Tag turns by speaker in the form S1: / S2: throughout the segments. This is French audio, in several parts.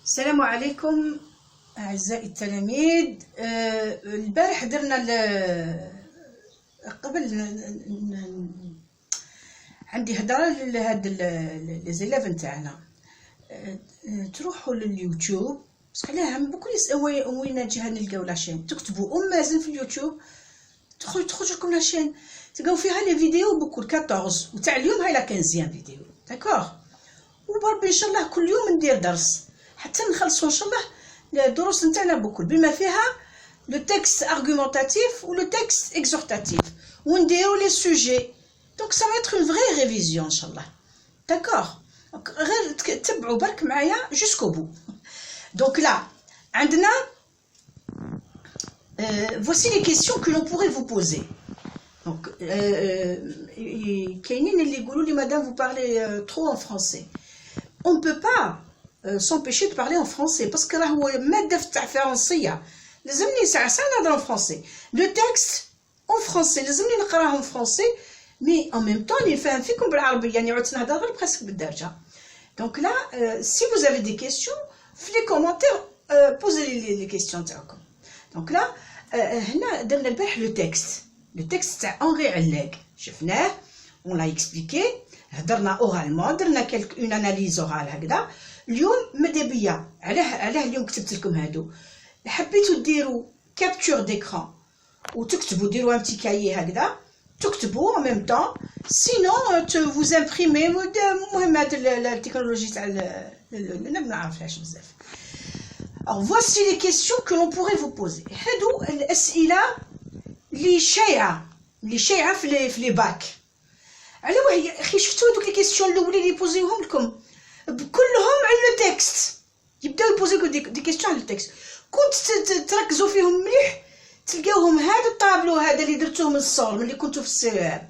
S1: السلام عليكم أعزائي التلاميذ. البارح درنا قبل عندي هضره لهاد لي زيلاف نتاعنا. تروحوا لليوتيوب باسكو علاه بكل وين جهه نلقاو لاشين، تكتبوا مازن في اليوتيوب تخرج لكم لاشين تلقاو فيها لي فيديو بكل 14 وتاع اليوم هاي لا 15 فيديو داكوغ. وبربي ان شاء الله كل يوم ندير درس حتى نخلصوا ان شاء الله الدروس نتاعنا بكل بما فيها لو تكست ارغومونتاتيف و لو تكست اكزورتاتيف ونديروا لي سوجي. دونك سا va être une vraie révision ان شاء الله داكوغ. غير تبعوا برك معايا jusqu'au bout. Donc là عندنا voici les questions que l'on pourrait vous poser. Donc كاينين اللي يقولوا لي مدام vous parlez trop en français. On ne peut pas s'empêcher de parler en français parce que راهو ماده تاع فرنسيه لازمني ساعه نهضر en français. Le texte en français لازمني نقراه en français mais en même temps نفهم فيكم بالعربيه، يعني عدت نهضر غير برسك بالدارجه. Donc là si vous avez des questions في les commentaires posez les questions تاعكم. Donc là هنا درنا البارح لو تكست تاع انغي علاق شفناه on l'a expliqué، هضرنا اورالمون درنا اون اناليز اورال هكذا. اليوم ماذا بيا علاه اليوم كتبت لكم هادو. حبيتو ديروا كابتور ديكران وتكتبوا ديروا ان بتي كايي هكذا تكتبوا en même temps sinon vous imprimez. المهم هاد التكنولوجيا تاع ما نعرفهاش بزاف. Alors voici les questions que l'on pourrait vous poser. هادو الاسئله اللي شايعه في لي باك. على وهي اخي شفتوا هذوك لي كيسيون الاولين اللي بوزيوهم لكم كلهم على لو تكست، يبداو يبوزيو دي كيسيون على التكست. كنت تركزوا فيهم مليح تلقاوهم هذا الطابلو هذا اللي درتوه من الصور ملي كنتو في السي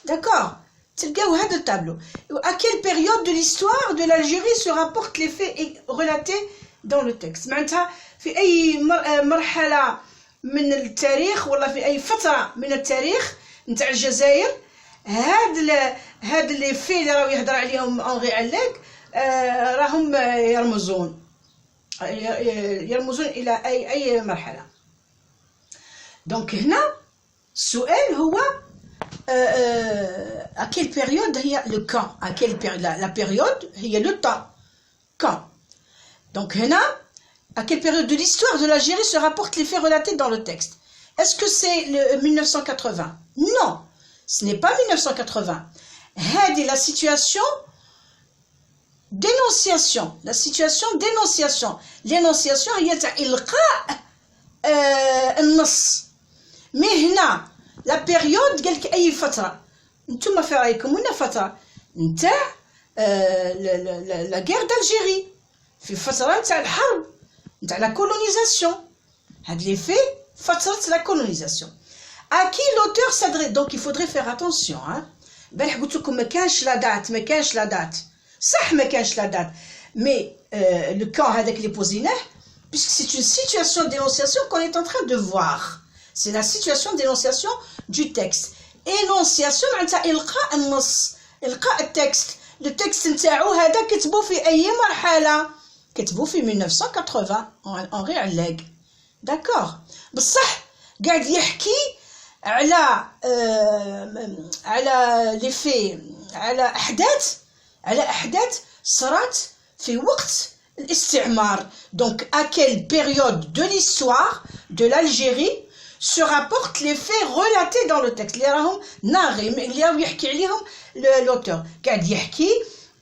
S1: داكوغ، تلقاو هذا الطابلو. à quelle période de l'histoire de l'Algérie se rapportent les faits relatés dans le texte. معناتها في اي مرحله من التاريخ ولا في اي فتره من التاريخ نتاع الجزائر هاد لي في اللي راهو يهضر عليهم انغي علاق راهم يرمزون الى اي مرحله. دونك هنا السؤال هو à quelle période هي le quand. à quelle période la période هي le temps quand. donc هنا à quelle période de l'histoire de l'Algérie se rapportent les faits relatés dans le texte. Est-ce que c'est le 1980? Non, ce n'est pas 1980. هذه la situation d'énonciation. La situation d'énonciation. l'énonciation هي تاع إلقاء النص. مي هنا لا بيريود قالك أي فترة. نتوما في رأيكم وين فترة نتاع لا غير دالجيري، في فترة نتاع الحرب نتاع لا كولونيزاسيون. هاد لي في فترة لا كولونيزاسيون. À qui l'auteur s'adresse. Donc il faudrait faire attention. البارح قلت لكم ما كانش لا دات صح ما كانش لا دات مي لو كان هذاك اللي بوزيناه puisque c'est une situation d'énonciation qu'on est en train de voir. C'est la situation d'énonciation du texte. énonciation معناتها إلقاء النص، إلقاء التكست. لو تكست نتاعو هذا كتبوه في أي مرحلة؟ كتبوه في 1980 انغي علاق داكوغ. بصح قاعد يحكي على لي في على احداث صارت في وقت الاستعمار. donc à quelle période de l'histoire de l'Algérie se rapportent les faits relatés dans le texte. اللي راهم ناغي اللي راهو يحكي عليهم l'auteur قاعد يحكي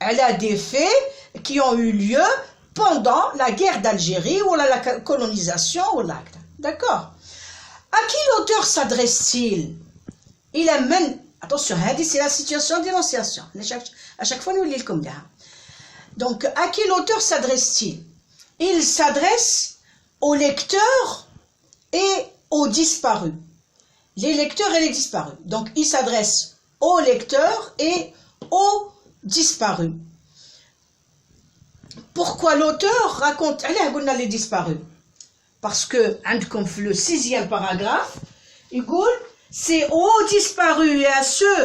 S1: على des faits qui ont eu lieu pendant la guerre d'Algérie ou la colonisation ou l'acte. D'accord. À qui l'auteur s'adresse-t-il? Il amène. Attention, c'est la situation d'énonciation. À chaque fois, nous lisons là. Donc, à qui l'auteur s'adresse-t-il? Il s'adresse aux lecteurs et aux disparus. Les lecteurs et les disparus. Donc, il s'adresse aux lecteurs et aux disparus. Pourquoi l'auteur raconte. Allez, on a les disparus. Parce que, comme le 6e paragraphe, il dit c'est aux disparus et à ceux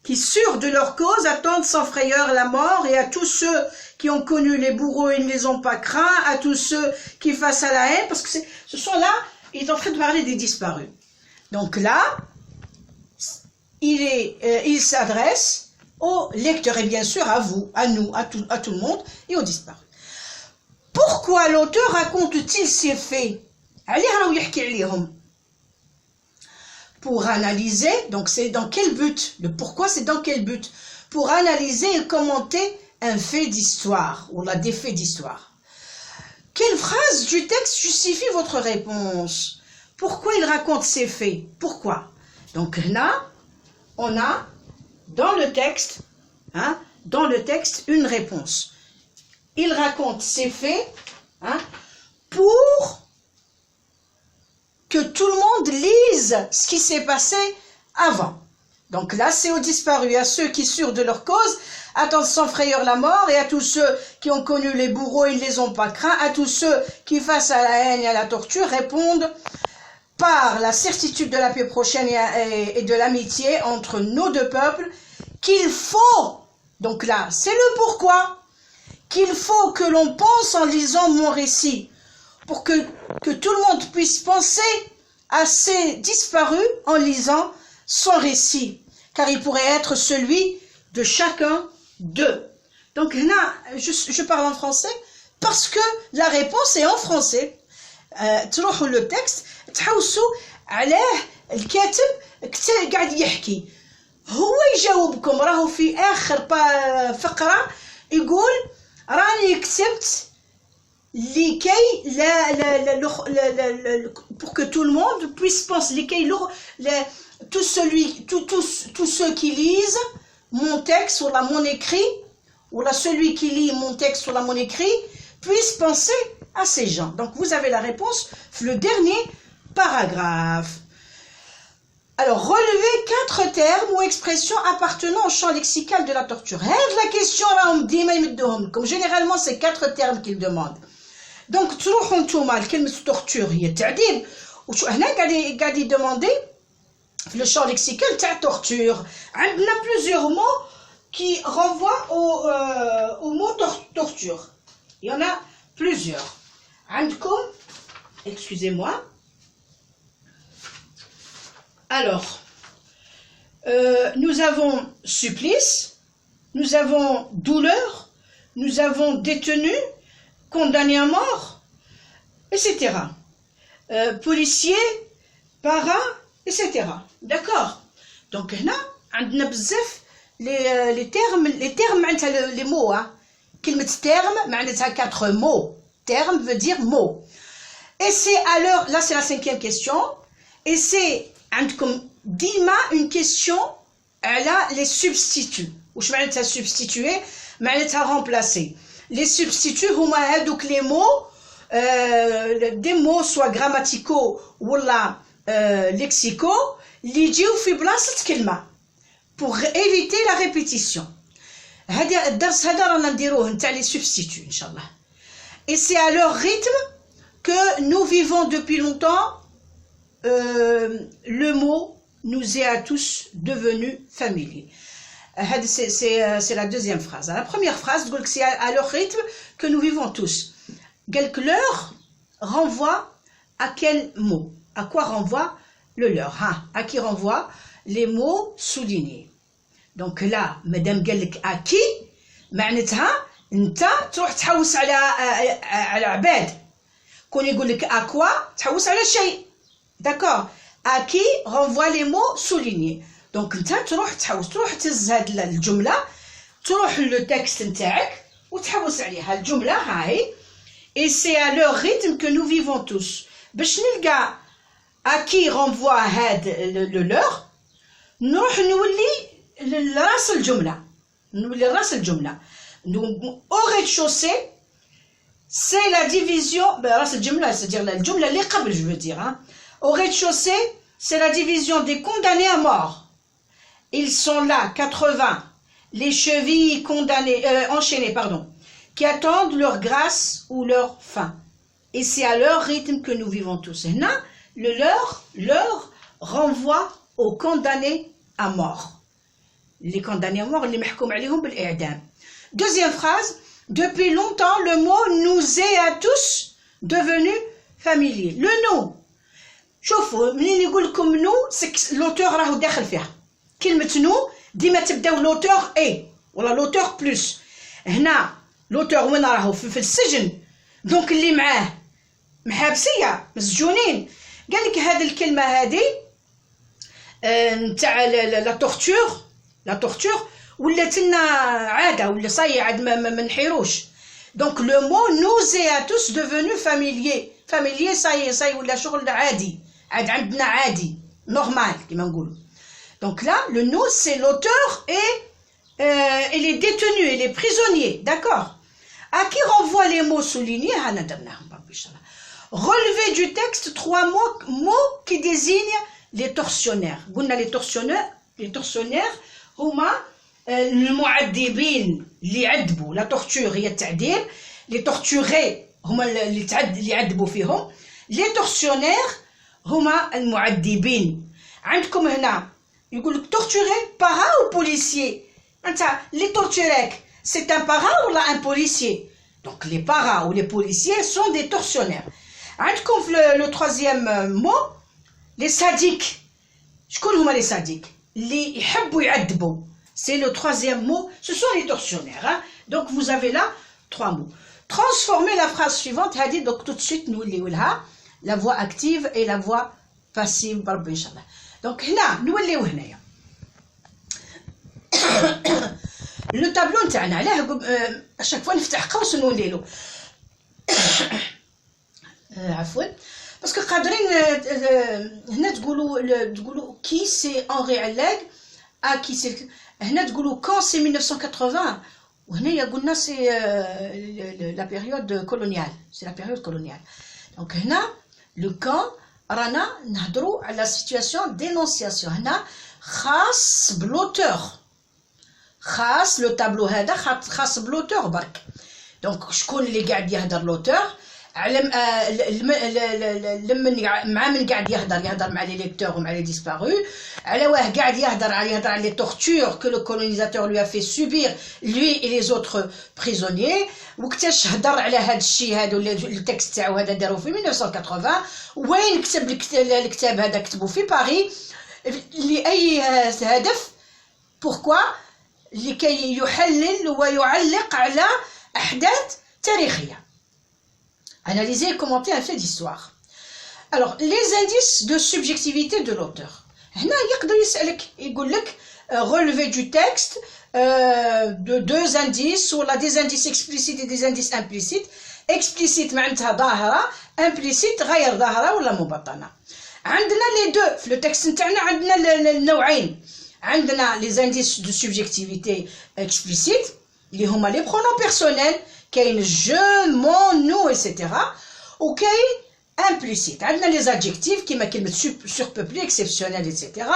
S1: qui, sûrs de leur cause, attendent sans frayeur la mort, et à tous ceux qui ont connu les bourreaux et ne les ont pas craints, à tous ceux qui face à la haine, parce que ce sont là, il est en train de parler des disparus. Donc là, il s'adresse aux lecteurs, et bien sûr à vous, à nous, à tout le monde, et aux disparus. Pourquoi l'auteur raconte-t-il ces faits? Pour analyser, donc c'est dans quel but? Le pourquoi, c'est dans quel but? Pour analyser et commenter un fait d'histoire, ou des faits d'histoire. Quelle phrase du texte justifie votre réponse? Pourquoi il raconte ces faits? Pourquoi? Donc là, on a dans le texte une réponse. Il raconte ces faits pour que tout le monde lise ce qui s'est passé avant. Donc là, c'est aux disparus, à ceux qui, sûrs de leur cause, attendent sans frayeur la mort, et à tous ceux qui ont connu les bourreaux et ne les ont pas craints, à tous ceux qui, face à la haine et à la torture, répondent par la certitude de la paix prochaine et de l'amitié entre nos deux peuples, qu'il faut, donc là, c'est le pourquoi, qu'il faut que l'on pense en lisant mon récit, pour que tout le monde puisse penser à ces disparus en lisant son récit, car il pourrait être celui de chacun d'eux. Donc là, je parle en français parce que la réponse est en français. تروحوا le texte تحوسوا عليه الكاتب قاعد يحكي هو يجاوبكم راهو في آخر فقرة يقول راني كتبت لكي pour que tout le monde puisse penser tous ceux qui lisent mon texte ou mon écrit, ou celui qui lit mon texte ou mon écrit puisse penser à ces gens. Donc vous avez la réponse, le dernier paragraphe. Alors, relevez 4 termes ou expressions appartenant au champ lexical de la torture. La question, comme généralement, c'est 4 termes qu'ils demandent. Donc, تروحوا نتوما لكلمة torture هي التعذيب، وهنا قاعد يدemander le champ lexical تاع torture. عندنا plusieurs mots qui renvoient au mot torture. Il y en a plusieurs. عندكم, excusez-moi. Alors, nous avons supplice, nous avons douleur, nous avons détenu, condamné à mort, etc. Policier, para, etc. D'accord? Donc, là, on a les termes, les mots. Quel terme, on 4 mots. Terme veut dire mot. Et c'est alors, là c'est la 5e question, et c'est comme dima une question, elle a les substituts. Ou je m'arrête à substituer, mais elle est à remplacer. Les substituts, donc les mots, des mots soit grammaticaux ou lexicaux, ليجيو في بلاصة كلمة pour éviter la répétition. هذا الدرس هذا رانا نديروه نتاع les substituts إن شاء الله. Et c'est à leur rythme que nous vivons depuis longtemps. Le mot nous est à tous devenu familier. C'est la deuxième phrase. La première phrase, c'est à leur rythme que nous vivons tous. L'heure renvoie à quel mot? À quoi renvoie le leur? À qui renvoie les mots soulignés? Donc là, madame قالك à qui معناتها انت تروح تحوس على عباد. كون يقول لك à quoi تحوس على شيء. D'accord? À qui renvoie les mots soulignés. Donc انت تروح تهز هاد الجمله تروح le texte نتاعك وتحوس عليها الجمله هاي. Et c'est à leur rythme que nous vivons tous. باش نلقى à qui renvoie هاد le leur نروح نولي لراس الجمله. Donc au rez-de-chaussée c'est la division راس الجمله, c'est-à-dire الجمله اللي قبل, je veux dire. Au rez-de-chaussée, c'est la division des condamnés à mort. Ils sont là, 80, les chevilles enchaînées, qui attendent leur grâce ou leur fin. Et c'est à leur rythme que nous vivons tous. Et là, leur renvoie aux condamnés à mort. les condamnés à mort, les محكوم عليهم بالإعدام. Deuxième phrase, depuis longtemps, le mot nous est à tous devenu familier. Le nous, شوفوا منين يقول لكم nous, c'est que l'auteur راهو داخل فيها. كلمة nous ديما تبداو l'auteur est ولا l'auteur plus. هنا l'auteur وين راهو في السجن، دونك اللي معاه محابسية مسجونين. قال لك هذه الكلمة هذه نتاع لا تورتور ولات لنا عاده ولا صاي عاد ما نحيروش. دونك لو مو نوزي ا توس ديفونو فاميليي صاي ولا شغل عادي، عاد عندنا عادي نورمال كيما نقولوا. دونك لا لو نو سي لوتور et les détenus et les prisonniers, d'accord. À qui renvoient les mots soulignés? Relevé du texte 3 mots qui désignent les tortionnaires. Les tortionnaires هما المعذبين اللي يعذبوا. لا torture هي التعذيب، les torturés هما اللي يعذبوا فيهم. les tortionnaires هما المعذبين. عندكم هنا يقول لك torturé para ou policier. انت les torturés c'est un para ou un policier. Donc les paras ou les policiers sont des tortionnaires. عندكم le troisième mot les sadiques. شكون هما les sadiques؟ اللي يحبوا يعذبوا. C'est le troisième mot, ce sont les tortionnaires. Hein? Donc vous avez là 3 mots. Transformez la phrase suivante, هذه donc tout de suite nous نوليوها la voix active et la voix passive بربي إن شاء الله. Donc هنا نوليو هنايا. Le tableau نتاعنا علاه à chaque fois نفتح قوس ونوليلو. عفوا. Parce que قادرين هنا تقولوا qui c'est Henri Alleg à qui c'est هنا تقولوا quand c'est 1980 وهنا قلنا c'est la période coloniale, c'est la période coloniale. Donc هنا le quand رانا نهضروا على la situation d'énonciation. هنا خاص بالauteur، خاص لو تابلو هذا خاص بالauteur برك. دونك شكون اللي قاعد يهضر l'auteur؟ علم مع من قاعد يهضر مع لي ليكتور ومع لي ديسبارو، على واه قاعد يهضر على لي تورتور كو لو كولونيزاتور لو افي سوبير لوي اي لي زوتر بريزونيي. وقتاش هضر على هذا الشيء هذا التكست تاعو هذا دارو في 1980. وين كتب الكتاب هذا؟ كتبوا في باريس لاي هدف؟ بوركوا؟ لكي يحلل ويعلق على احداث تاريخيه. Analyser et commenter un fait d'histoire. Alors, les indices de subjectivité de l'auteur. هنا يقدر يسألك يقول لك relever du texte de 2 indices ou des indices explicites et des indices implicites. Explicite معناتها ظاهرة، implicite غير ظاهرة ولا مبطنة. عندنا les deux في le texte نتاعنا عندنا النوعين. عندنا les indices de subjectivité explicite اللي هما les pronoms personnels كاين je, mon, nous, etc. وكاين implicite. عندنا les adjectifs كيما كلمة surpeuplé, exceptionnel, etc.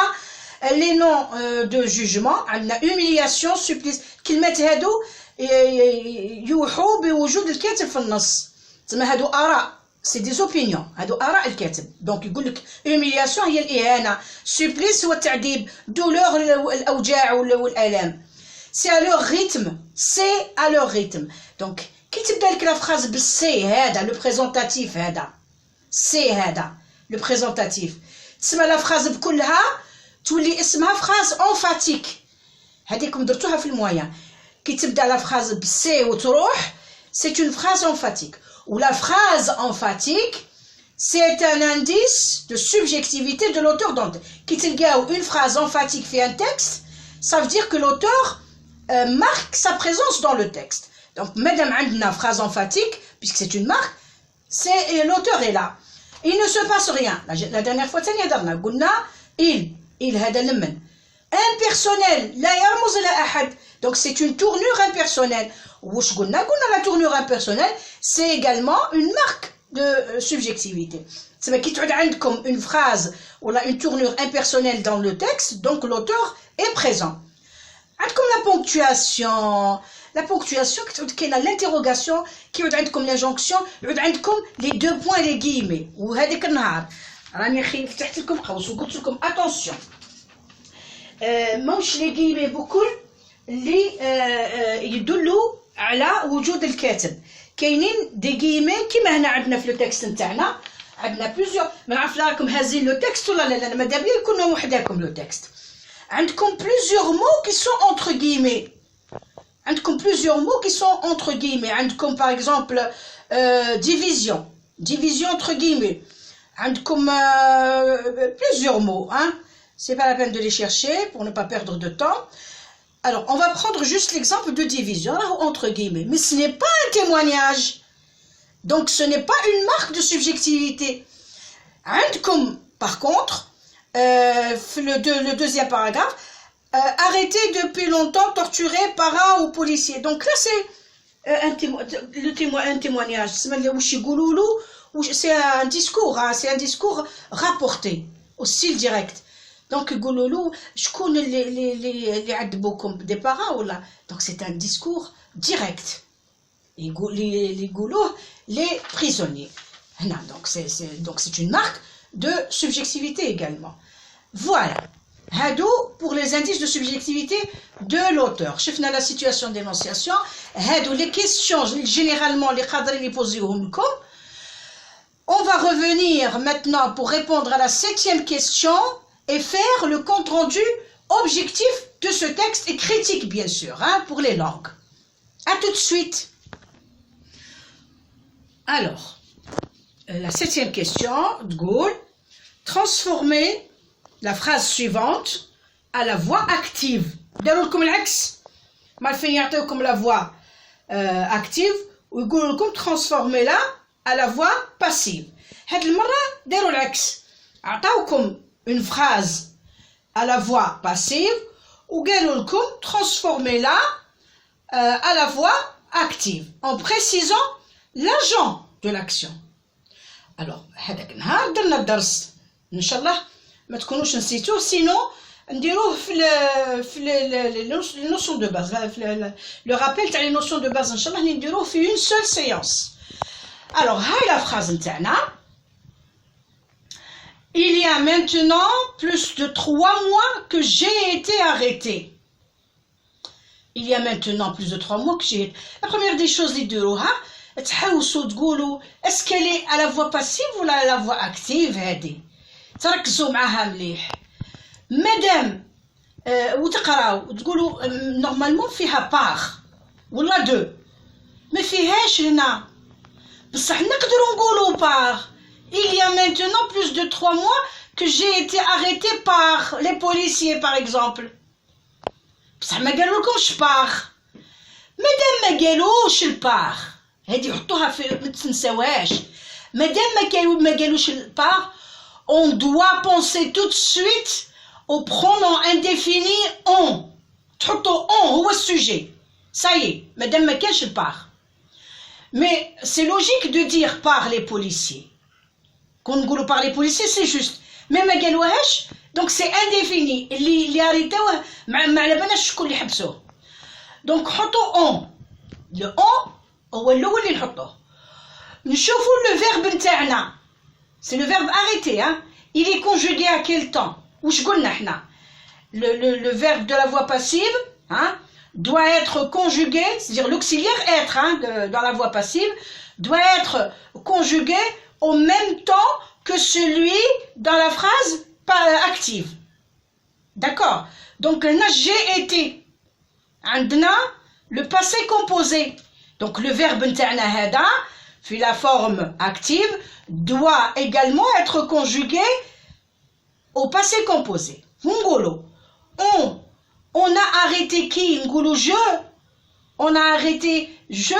S1: les noms de jugement عندنا humiliation, supplice. كلمات هادو يوحوا بوجود الكاتب في النص. تسمى هادو آراء، c'est des opinions. هادو آراء الكاتب. دونك يقول لك humiliation هي الإهانة، supplice هو التعذيب، douleur الأوجاع والآلام. C'est à leur rythme, c'est à leur rythme. Donc, qui تبدا لك la phrase بالسي هذا le présentatif هذا سي هذا le présentatif تسمى la phrase بكلها تولي اسمها phrase emphatique. هذيكم درتوها في المويان. كي تبدا la phrase بالسي وتروح c'est une phrase emphatique. Ou la phrase emphatique c'est un indice de subjectivité de l'auteur. Donc, كي تلقاو une phrase emphatique في un texte, ça veut dire que l'auteur marque sa présence dans le texte. Donc, madame عندنا phrase emphatique, puisque c'est une marque, c'est l'auteur est là. Il ne se passe rien. La dernière fois, قلنا il هذا لمن. Impersonnel, لا يرمز إلى أحد. Donc, c'est une tournure impersonnelle. واش قلنا la tournure impersonnelle, c'est également une marque de subjectivité. C'est كي تعود عندكم une phrase ou une tournure impersonnelle dans le texte, donc l'auteur est présent. عندكم la ponctuation. La ponctuation كاينه l'interrogation كيعود عندكم l'injonction يعود عندكم les 2 points les guillemets. وهذيك النهار راني فتحت لكم قوس وقلت لكم attention ماهوش لي كيمي بكل اللي يدلوا على وجود الكاتب. كاينين دي كيمي كيما هنا عندنا في لو تكست نتاعنا، عندنا بليزيور، ما نعرف راكم هازين لو تكست ولا لا، ماذا بيا يكونوا وحداكم لو تكست. عندكم بليزيور مو كي سون اونتر كيمي، عندكم بليزيور مو كي سون اونتر كيمي. عندكم باغ اكزومبل ديفيزيون، ديفيزيون اونتر كيمي. عندكم plusieurs mots, hein. C'est pas la peine de les chercher pour ne pas perdre de temps. Alors, on va prendre juste l'exemple de division, là, entre guillemets. Mais ce n'est pas un témoignage. Donc, ce n'est pas une marque de subjectivité. عندكم, par contre, le deuxième paragraphe, arrêté depuis longtemps, torturé par un ou policier. Donc là, c'est un témoignage. C'est un discours, hein, c'est un discours rapporté au style direct. Donc, des parents, donc c'est un discours direct. Les prisonniers. Donc c'est une marque de subjectivité également. Voilà. Hadou pour les indices de subjectivité de l'auteur. Chefna la situation d'énonciation. Hadou les questions généralement les cadres les posés au comme. On va revenir maintenant pour répondre à la 7e question et faire le compte-rendu objectif de ce texte et critique bien sûr, hein, pour les langues. À tout de suite. Alors, la 7e question, Gaulle, transformer la phrase suivante à la voix active. Comme l'axe, comme la voix active, ou comme transformer-la à la voix passive. هاد المرة داروا العكس، عطاوكم une phrase à la voix passive وقالوا لكم transformez-la à la voix active en précisant l'agent de l'action. Alors هذاك النهار درنا الدرس ان شاء الله ما تكونوش نسيتوه، سينو نديروه في les notions de base، le rappel تاع les notions de base ان شاء الله نديروه في une seule séance. Alors, هاي la phrase نتاعنا. Il y a maintenant plus de 3 mois que j'ai été arrêté. Il y a maintenant plus de 3 mois que j'ai été... La première des choses اللي ديروها تحاولوا تقولوا est-ce qu'elle est à la voix passive ou à la voix active هذه. تركزوا معاها مليح. مادام وتقراو تقولوا normalement فيها par ولا de. ما فيهاش هنا. بصح نقدروا نقولوا par. Il y a maintenant plus de 3 mois que j'ai été arrêté par les policiers par exemple. بصح ما قالولكمش par. مادام ما قالوش البار هذه حطوها في ما تنساوهاش. مادام ما قالوش البار on doit penser tout de suite au pronom indéfini on. تحطوا on هو السوجي. Ça y est, مادام ما كانش البار. Mais c'est logique de dire par les policiers. Quand on dit par les policiers, c'est juste. Mais ما قالوهاش, donc c'est indéfini. اللي arrêtوه ما على بالناش شكون اللي حبسوه. Donc حطوا on. Le on هو الأول اللي نحطوه. نشوفوا le verbe نتاعنا. C'est le verbe arrêter, hein. Il est conjugué à quel temps? واش قلنا احنا؟ Le verbe de la voix passive, hein, doit être conjugué, c'est-à-dire l'auxiliaire être, hein, dans la voix passive, doit être conjugué au même temps que celui dans la phrase active. D'accord? Donc, j'ai été. عندنا le passé composé. Donc, le verbe نتاعنا هذا في la forme active doit également être conjugué au passé composé. نقولوا on a arrêté qui? نقولوا je. On a arrêté je.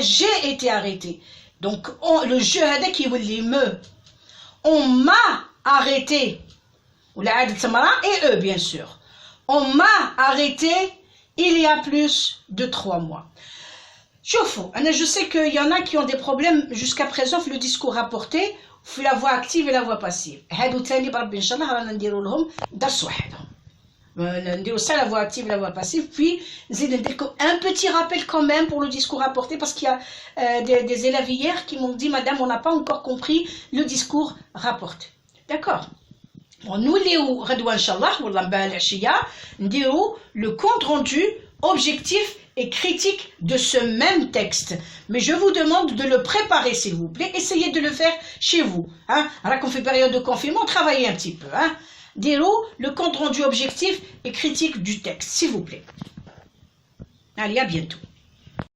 S1: J'ai été arrêté. Donc le je هذا كيولي me. On m'a arrêté. ولا عاد تمرا et eux bien sûr. On m'a arrêté il y a plus de 3 mois. Je sais qu'il y en a qui ont des problèmes jusqu'à présent في le discours rapporté في la voix active et la voix passive. هادو ثاني بربي ان شاء الله رانا نديروا لهم درس واحد. نديروا ça la voix active, la voix passive, puis نزيد نديركم un petit rappel quand même pour le discours rapporté parce qu'il y a des élèves hier qui m'ont dit madame on n'a pas encore compris le discours rapporté. D'accord. nous léo غدوة إن شاء الله والله مبارح العشية نديرو le compte rendu objectif et critique de ce même texte. Mais je vous demande de le préparer s'il vous plaît. Essayez de le faire chez vous. Hein. Alors qu'on fait période de confinement, travaillez un petit peu. Hein. Diro, le compte rendu objectif et critique du texte, s'il vous plaît. Allez, à bientôt.